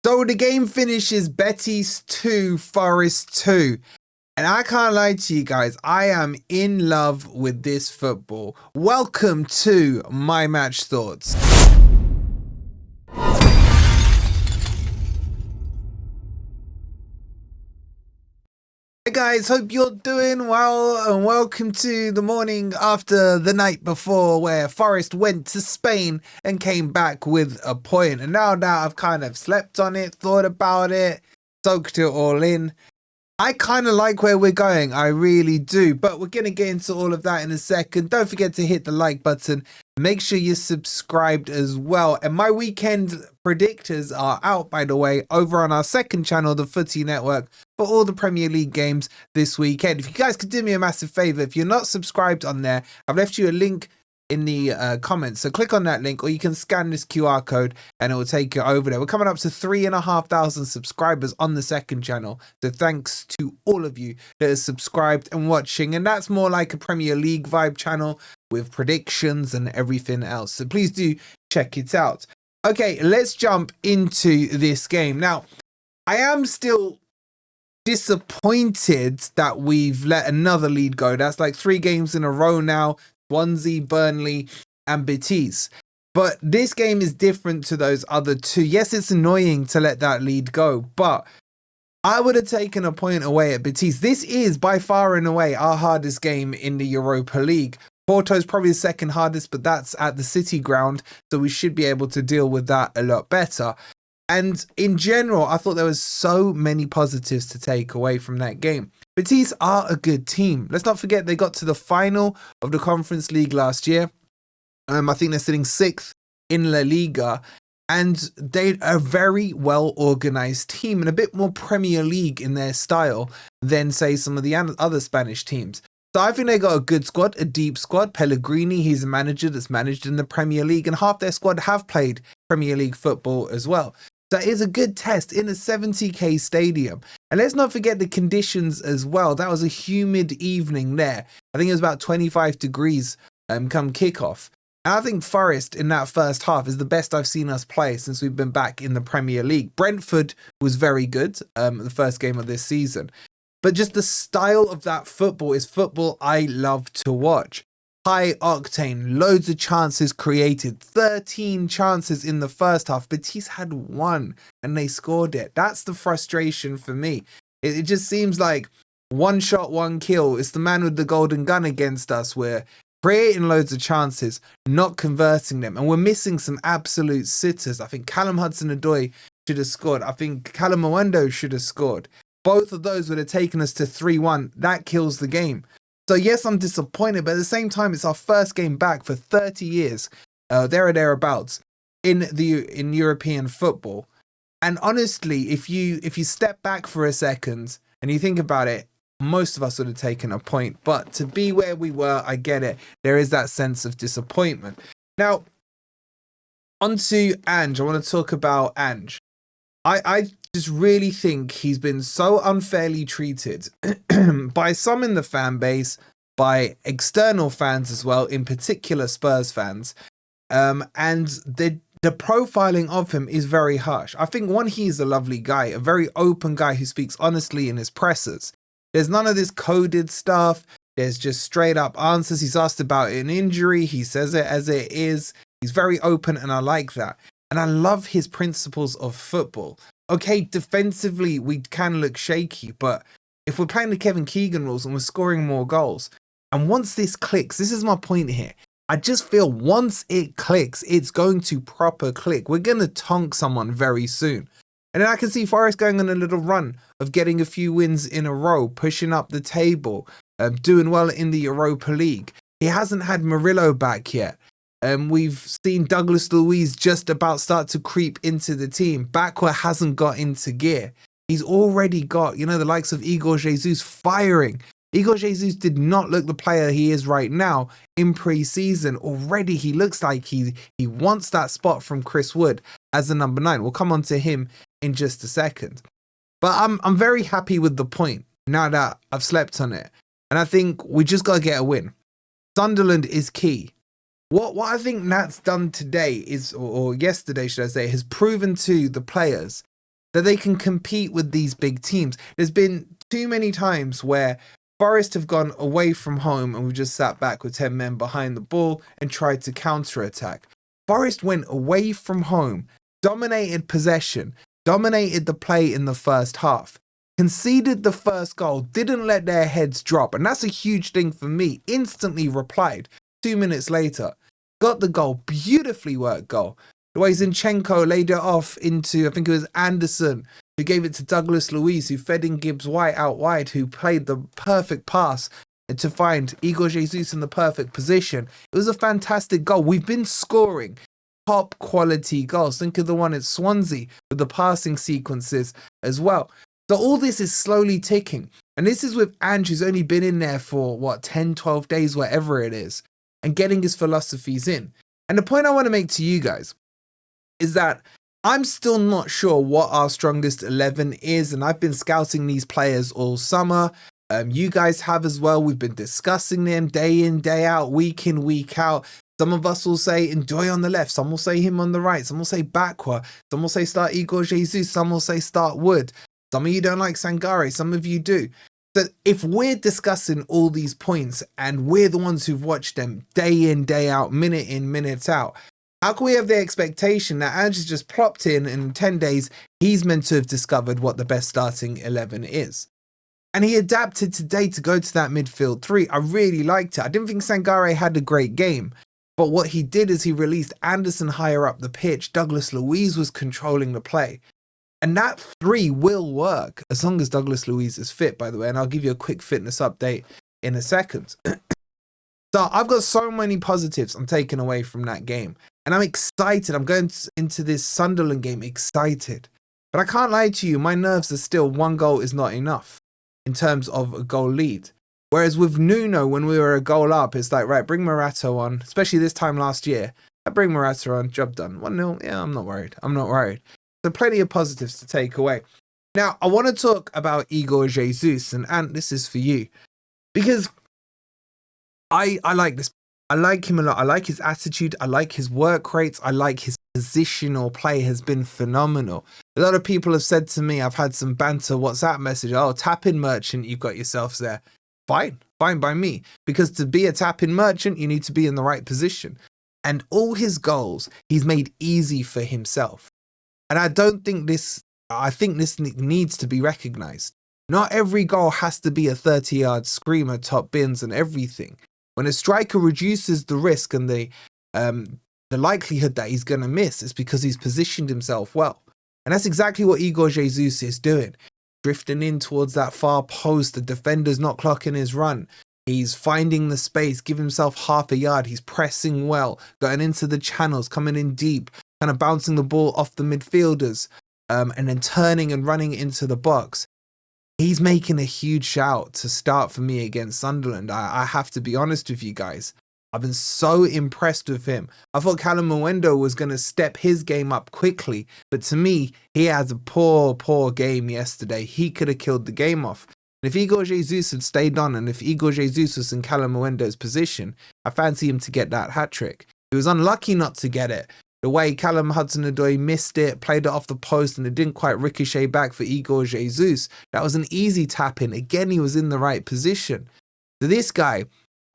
So the game finishes Betis 2, Forest 2. And I can't lie to you guys, I am in love with this football. Welcome to my match thoughts. Hey guys, hope you're doing well and welcome to the morning after the night before where Forest went to Spain and came back with a point. And now that I've kind of slept on it, thought about it, soaked it all in, I kind of like where we're going. I really do. But we're going to get into all of that in a second. Don't forget to hit the like button. Make sure you're subscribed as well. And my weekend predictors are out, by the way, over on our second channel, the Footy Network, for all the Premier League games this weekend. If you guys could do me a massive favour, if you're not subscribed on there, I've left you a link in the comments, so click on that link, or you can scan this QR code and it will take you over there. We're coming up to 3,500 subscribers on the second channel, so thanks to all of you that are subscribed and watching. And that's more like a Premier League vibe channel with predictions and everything else, so please do check it out. Okay, let's jump into this game. Now, I am still disappointed that we've let another lead go. That's like 3 games in a row now. Swansea, Burnley and Betis. But this game is different to those other 2. Yes, it's annoying to let that lead go, but I would have taken a point away at Betis. This is by far and away our hardest game in the Europa League. Porto's probably the second hardest, but that's at the City ground, so we should be able to deal with that a lot better. And in general, I thought there was so many positives to take away from that game. Betis are a good team. Let's not forget they got to the final of the Conference League last year. I think they're sitting 6th in La Liga. And they're a very well-organised team and a bit more Premier League in their style than, say, some of the other Spanish teams. So I think they got a good squad, a deep squad. Pellegrini, he's a manager that's managed in the Premier League, and half their squad have played Premier League football as well. That is a good test in a 70k stadium. And let's not forget the conditions as well. That was a humid evening there. I think it was about 25 degrees come kickoff. And I think Forest in that first half is the best I've seen us play since we've been back in the Premier League. Brentford was very good, the first game of this season. But just the style of that football is football I love to watch. High octane, loads of chances created, 13 chances in the first half. Betis had 1 and they scored it. That's the frustration for me. It just seems like 1 shot, 1 kill. It's the man with the golden gun against us. We're creating loads of chances, not converting them. And we're missing some absolute sitters. I think Callum Hudson-Odoi should have scored. I think Callum Mwendo should have scored. Both of those would have taken us to 3-1. That kills the game. So yes, I'm disappointed, but at the same time, it's our first game back for 30 years, there or thereabouts, in European football. And honestly, if you step back for a second and you think about it, most of us would have taken a point. But to be where we were, I get it. There is that sense of disappointment. Now, on to Ange. I want to talk about Ange. I just really think he's been so unfairly treated by some in the fan base, by external fans as well, in particular Spurs fans. And the profiling of him is very harsh. I think, one, he's a lovely guy, a very open guy who speaks honestly in his pressers. There's none of this coded stuff. There's just straight up answers. He's asked about an injury. He says it as it is. He's very open, and I like that. And I love his principles of football. Okay, defensively, we can look shaky, but if we're playing the Kevin Keegan rules and we're scoring more goals, and once this clicks, this is my point here. I just feel once it clicks, it's going to proper click. We're going to tonk someone very soon. And then I can see Forest going on a little run of getting a few wins in a row, pushing up the table, doing well in the Europa League. He hasn't had Murillo back yet. We've seen Douglas Luiz just about start to creep into the team. Bakwa hasn't got into gear. He's already got, the likes of Igor Jesus firing. Igor Jesus did not look the player he is right now in pre-season. Already he looks like he wants that spot from Chris Wood as the number 9. We'll come on to him in just a second. But I'm very happy with the point now that I've slept on it. And I think we just got to get a win. Sunderland is key. What I think Nat's done today is, or yesterday should I say, has proven to the players that they can compete with these big teams. There's been too many times where Forest have gone away from home and we've just sat back with 10 men behind the ball and tried to counter-attack. Forest went away from home, dominated possession, dominated the play in the first half, conceded the first goal, didn't let their heads drop, and that's a huge thing for me. Instantly replied 2 minutes later, got the goal, beautifully worked goal. The way Zinchenko laid it off into, I think it was Anderson, who gave it to Douglas Luiz, who fed in Gibbs-White out wide, who played the perfect pass to find Igor Jesus in the perfect position. It was a fantastic goal. We've been scoring top quality goals. Think of the one at Swansea with the passing sequences as well. So all this is slowly ticking. And this is with Ange, who's only been in there for, 10, 12 days, whatever it is, and getting his philosophies in. And the point I want to make to you guys is that I'm still not sure what our strongest 11 is, and I've been scouting these players all summer. You guys have as well. We've been discussing them day in, day out, week in, week out. Some of us will say Ndoye on the left, some will say him on the right, some will say Bakwa, some will say start Igor Jesus, some will say start Wood. Some of you don't like Sangare, some of you do. So if we're discussing all these points and we're the ones who've watched them day in, day out, minute in, minute out, how can we have the expectation that Ange has just plopped in 10 days, he's meant to have discovered what the best starting 11 is? And he adapted today to go to that midfield three. I really liked it. I didn't think Sangare had a great game, but what he did is he released Anderson higher up the pitch. Douglas Luiz was controlling the play. And that three will work as long as Douglas Luiz is fit, by the way. And I'll give you a quick fitness update in a second. So I've got so many positives I'm taking away from that game. And I'm excited. I'm going into this Sunderland game excited. But I can't lie to you, my nerves are still one goal is not enough in terms of a goal lead. Whereas with Nuno, when we were a goal up, it's like, right, bring Morato on, especially this time last year. I bring Morato on, job done. 1-0, yeah, I'm not worried. I'm not worried. So plenty of positives to take away. Now, I want to talk about Igor Jesus, and Ant, this is for you. Because I like this. I like him a lot. I like his attitude. I like his work rates. I like his positional play has been phenomenal. A lot of people have said to me, I've had some banter WhatsApp message, oh, tap-in merchant, you've got yourselves there. Fine by me. Because to be a tap-in merchant, you need to be in the right position. And all his goals, he's made easy for himself. And I think this needs to be recognised. Not every goal has to be a 30-yard screamer, top bins and everything. When a striker reduces the risk and the likelihood that he's going to miss, it's because he's positioned himself well. And that's exactly what Igor Jesus is doing. Drifting in towards that far post, the defender's not clocking his run. He's finding the space, giving himself half a yard. He's pressing well, going into the channels, coming in deep, kind of bouncing the ball off the midfielders, and then turning and running into the box. He's making a huge shout to start for me against Sunderland. I have to be honest with you guys. I've been so impressed with him. I thought Callum Mwendo was going to step his game up quickly, but to me, he has a poor game yesterday. He could have killed the game off. And if Igor Jesus had stayed on, and if Igor Jesus was in Callum Mwendo's position, I fancy him to get that hat-trick. He was unlucky not to get it. The way Callum Hudson-Odoi missed it, played it off the post, and it didn't quite ricochet back for Igor Jesus. That was an easy tap-in. Again, he was in the right position. So this guy,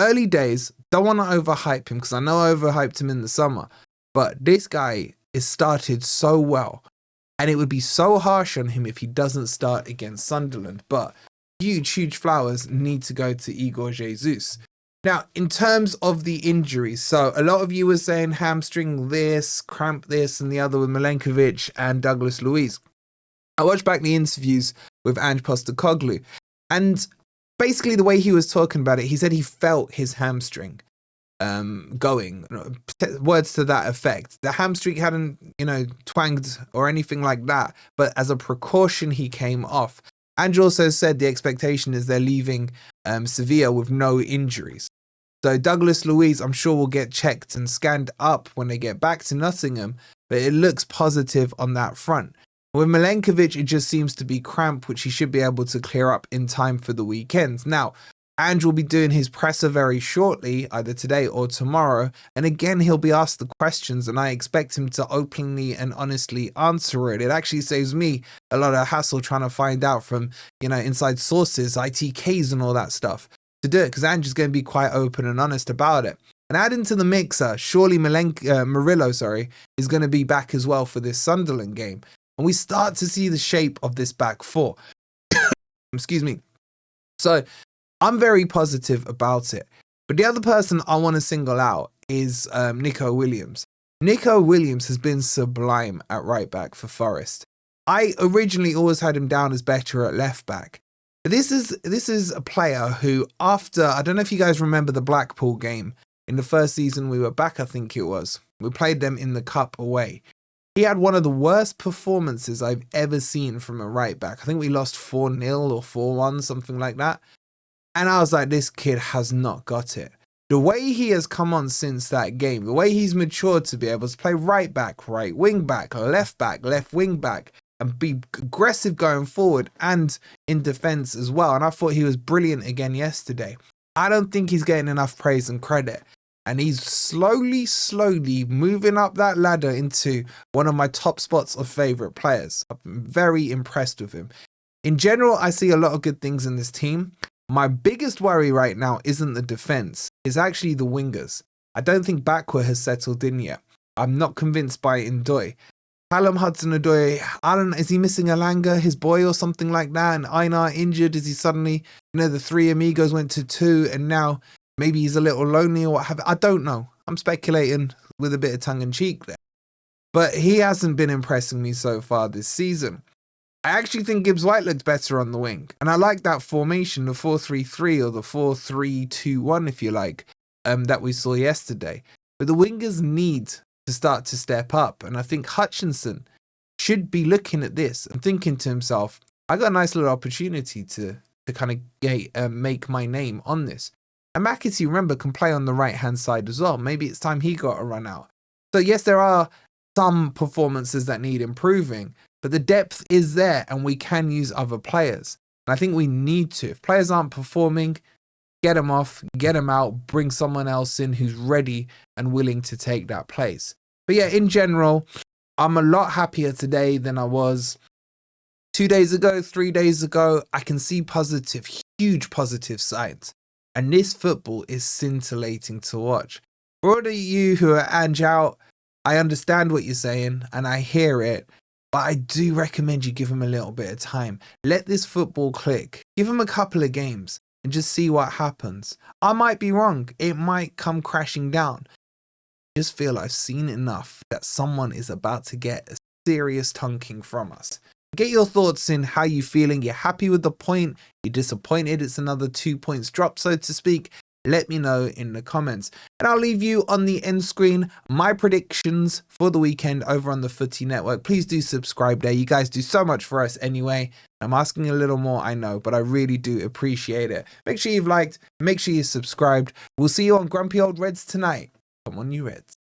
early days, don't want to overhype him because I know I overhyped him in the summer. But this guy is started so well. And it would be so harsh on him if he doesn't start against Sunderland. But huge flowers need to go to Igor Jesus. Now, in terms of the injuries, so a lot of you were saying hamstring this, cramp this, and the other with Milenkovic and Douglas Luiz. I watched back the interviews with Ange Postecoglou, and basically the way he was talking about it, he said he felt his hamstring going, words to that effect. The hamstring hadn't, twanged or anything like that, but as a precaution, he came off. Ange also said the expectation is they're leaving Sevilla with no injuries. So Douglas Luiz, I'm sure, will get checked and scanned up when they get back to Nottingham, but it looks positive on that front. With Milenkovic, it just seems to be cramp, which he should be able to clear up in time for the weekend. Now, Ange will be doing his presser very shortly, either today or tomorrow. And again, he'll be asked the questions and I expect him to openly and honestly answer it. It actually saves me a lot of hassle trying to find out from, inside sources, ITKs and all that stuff to do it, because Ange is going to be quite open and honest about it. And add into the mixer, surely Murillo, is going to be back as well for this Sunderland game. And we start to see the shape of this back four. Excuse me. So I'm very positive about it. But the other person I want to single out is Nico Williams. Nico Williams has been sublime at right back for Forest. I originally always had him down as better at left back. But this is a player who, after, I don't know if you guys remember the Blackpool game, in the first season we were back, I think it was. We played them in the cup away. He had one of the worst performances I've ever seen from a right back. I think we lost 4-0 or 4-1, something like that. And I was like, this kid has not got it. The way he has come on since that game, the way he's matured to be able to play right back, right wing back, left wing back, and be aggressive going forward and in defence as well. And I thought he was brilliant again yesterday. I don't think he's getting enough praise and credit. And he's slowly moving up that ladder into one of my top spots of favourite players. I'm very impressed with him. In general, I see a lot of good things in this team. My biggest worry right now isn't the defence, it's actually the wingers. I don't think Bakwa has settled in yet. I'm not convinced by Ndoye. Callum Hudson-Odoi, I don't know, is he missing Alanga, his boy, or something like that? And Einar injured? Is he suddenly, the three amigos went to two and now maybe he's a little lonely or what have you? I don't know. I'm speculating with a bit of tongue in cheek there. But he hasn't been impressing me so far this season. I actually think Gibbs White looks better on the wing. And I like that formation, the 4-3-3 or the 4-3-2-1, if you like, that we saw yesterday. But the wingers need to start to step up. And I think Hutchinson should be looking at this and thinking to himself, I got a nice little opportunity to kind of make my name on this. And McAtee, remember, can play on the right-hand side as well. Maybe it's time he got a run out. So yes, there are some performances that need improving, but the depth is there and we can use other players. And I think we need to. If players aren't performing, get them off, get them out, bring someone else in who's ready and willing to take that place. But yeah, in general, I'm a lot happier today than I was 2 days ago, 3 days ago. I can see positive, huge positive signs. And this football is scintillating to watch. For all of you who are Ange out, I understand what you're saying and I hear it, but I do recommend you give him a little bit of time. Let this football click. Give him a couple of games and just see what happens. I might be wrong. It might come crashing down. I just feel I've seen enough that someone is about to get a serious tonking from us. Get your thoughts in. How you feeling? You're happy with the point? You're disappointed it's another 2 points drop, so to speak? Let me know in the comments. And I'll leave you on the end screen my predictions for the weekend over on the Footy Network. Please do subscribe there. You guys do so much for us anyway. I'm asking a little more, I know, but I really do appreciate it. Make sure you've liked, make sure you're subscribed. We'll see you on Grumpy Old Reds tonight. Come on, you Reds.